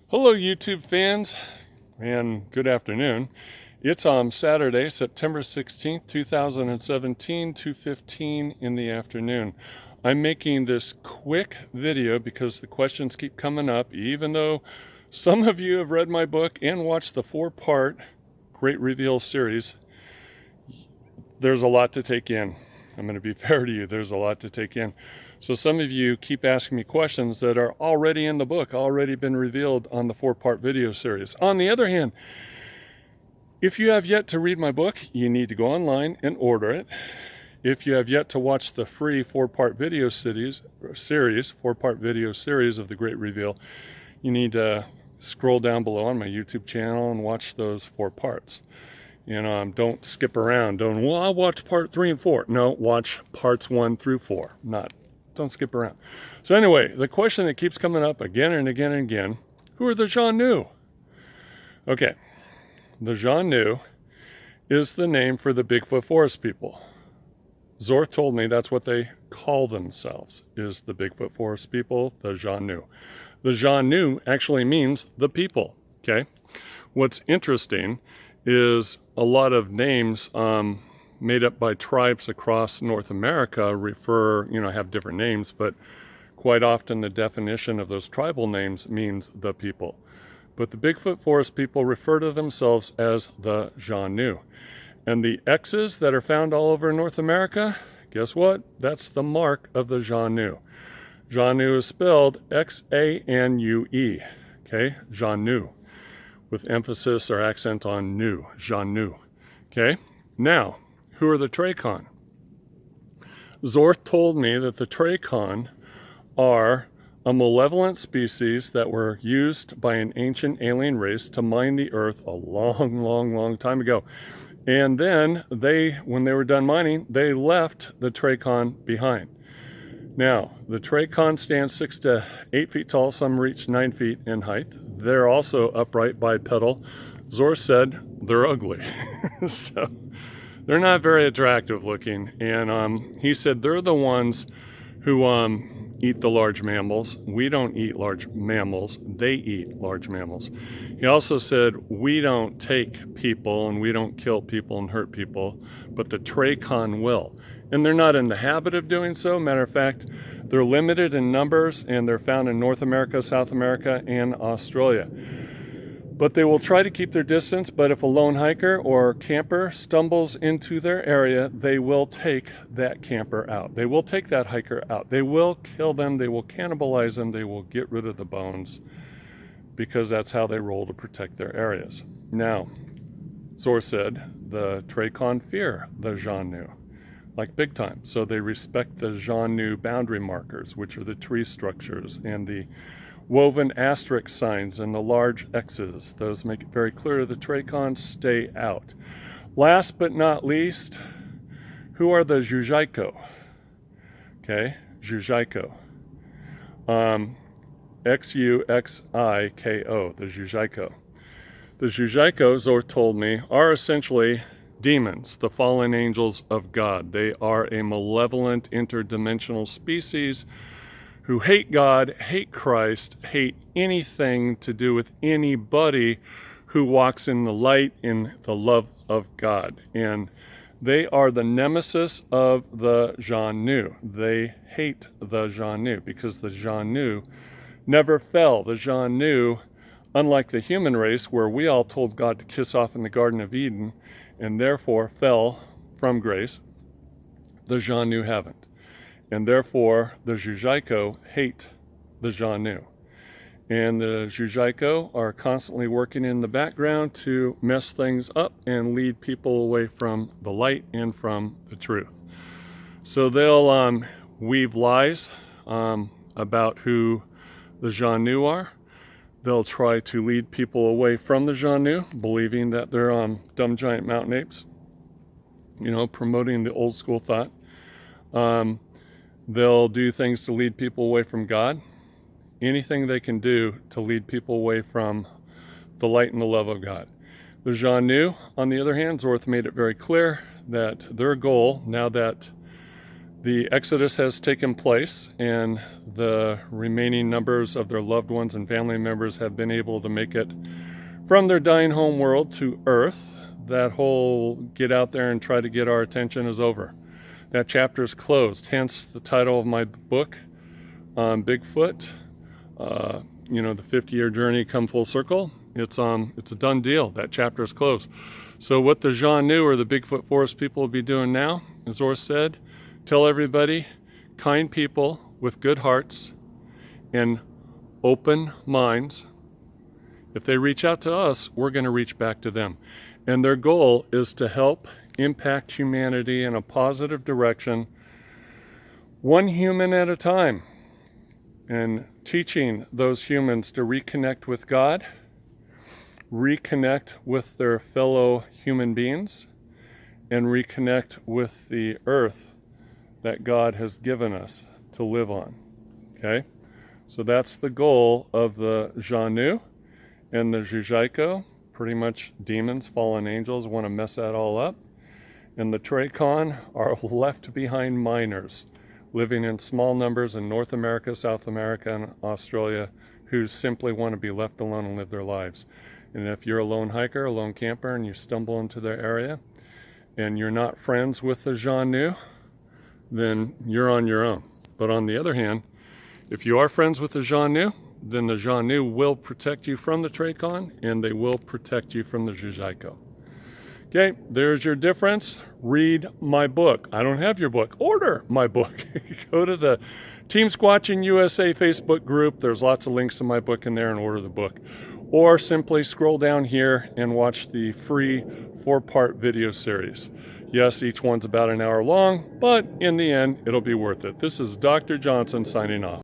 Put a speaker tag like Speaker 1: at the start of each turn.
Speaker 1: Hello YouTube fans, and good afternoon. It's on Saturday, September 16th, 2017, 2:15 in the afternoon. I'm making this quick video because the questions keep coming up, even though some of you have read my book and watched the 4-part Great Reveal series. There's a lot to take in. I'm going to be fair to you, there's a lot to take in. So some of you keep asking me questions that are already in the book, already been revealed on the 4-part video series. On the other hand, if you have yet to read my book, you need to go online and order it. If you have yet to watch the free 4-part video series, 4-part video series of the Great Reveal, you need to scroll down below on my YouTube channel and watch those 4 parts. Don't skip around. Well, I'll watch part 3 and 4. No, watch parts 1 through 4. Don't skip around. So anyway, the question that keeps coming up again and again and again, who are the Xanue? Okay, the Xanue is the name for the Bigfoot forest people. Zorth told me that's what they call themselves, is the Bigfoot forest people, the Xanue. The Xanue actually means the people, okay? What's interesting is a lot of names made up by tribes across North America have different names, but quite often the definition of those tribal names means the people. But the Bigfoot forest people refer to themselves as the Xanue. And the X's that are found all over North America, guess what? That's the mark of the Xanue. Xanue is spelled X-A-N-U-E, okay? Xanue, with emphasis or accent on new, Xanue, okay? Now, who are the Treykon? Zorth told me that the Treykon are a malevolent species that were used by an ancient alien race to mine the earth a long time ago. And then when they were done mining, they left the Treykon behind. Now, the Treykon stand 6 to 8 feet tall. Some reach 9 feet in height. They're also upright bipedal. Zorth said they're ugly. So they're not very attractive looking. And he said they're the ones who eat the large mammals. We don't eat large mammals. They eat large mammals. He also said we don't take people and we don't kill people and hurt people, but the Treykon will. And they're not in the habit of doing so. Matter of fact, they're limited in numbers and they're found in North America, South America, and Australia. But they will try to keep their distance, but if a lone hiker or camper stumbles into their area, they will take that camper out. They will take that hiker out. They will kill them. They will cannibalize them. They will get rid of the bones because that's how they roll to protect their areas. Now, Zorth said the Treykon fear the Xanue, like big time. So they respect the Xanue boundary markers, which are the tree structures and the woven asterisk signs and the large X's. Those make it very clear the Treykon stay out. Last but not least, who are the Xuxiko? Okay, Xuxiko. X-U-X-I-K-O, the Xuxiko. The Xuxiko, Zorth told me, are essentially demons, the fallen angels of God. They are a malevolent interdimensional species who hate God, hate Christ, hate anything to do with anybody who walks in the light, in the love of God. And they are the nemesis of the Xanue. They hate the Xanue because the Xanue never fell. The Xanue, unlike the human race where we all told God to kiss off in the Garden of Eden and therefore fell from grace, the Xanue haven't. And therefore, the Xuxiko hate the Xanue. And the Xuxiko are constantly working in the background to mess things up and lead people away from the light and from the truth. So they'll weave lies about who the Xanue are. They'll try to lead people away from the Xanue, believing that they're dumb giant mountain apes, promoting the old school thought. They'll do things to lead people away from God. Anything they can do to lead people away from the light and the love of God. The Xanue, on the other hand, Zorth made it very clear that their goal, now that The exodus has taken place, and the remaining numbers of their loved ones and family members have been able to make it from their dying home world to Earth. That whole get out there and try to get our attention is over. That chapter is closed, hence the title of my book on Bigfoot. You know, the 50-year journey come full circle. It's a done deal. That chapter is closed. So what the Xanue or the Bigfoot forest people will be doing now, as Or said, tell everybody, kind people with good hearts and open minds, if they reach out to us, we're going to reach back to them. And their goal is to help impact humanity in a positive direction, one human at a time, and teaching those humans to reconnect with God, reconnect with their fellow human beings, and reconnect with the earth that God has given us to live on. Okay? So that's the goal of the Xanue and the Xuxiko. Pretty much demons, fallen angels want to mess that all up. And the Treykon are left behind miners living in small numbers in North America, South America, and Australia who simply want to be left alone and live their lives. And if you're a lone hiker, a lone camper, and you stumble into their area and you're not friends with the Xanue, then you're on your own. But on the other hand, if you are friends with the Xanue, then the Xanue will protect you from the Treykon, and they will protect you from the Xuxiko. Okay, there's your difference. Read my book. I don't have your book. Order my book. Go to the Team Squatching USA Facebook group. There's lots of links to my book in there, and order the book. Or simply scroll down here and watch the free 4-part video series. Yes, each one's about an hour long, but in the end, it'll be worth it. This is Dr. Johnson signing off.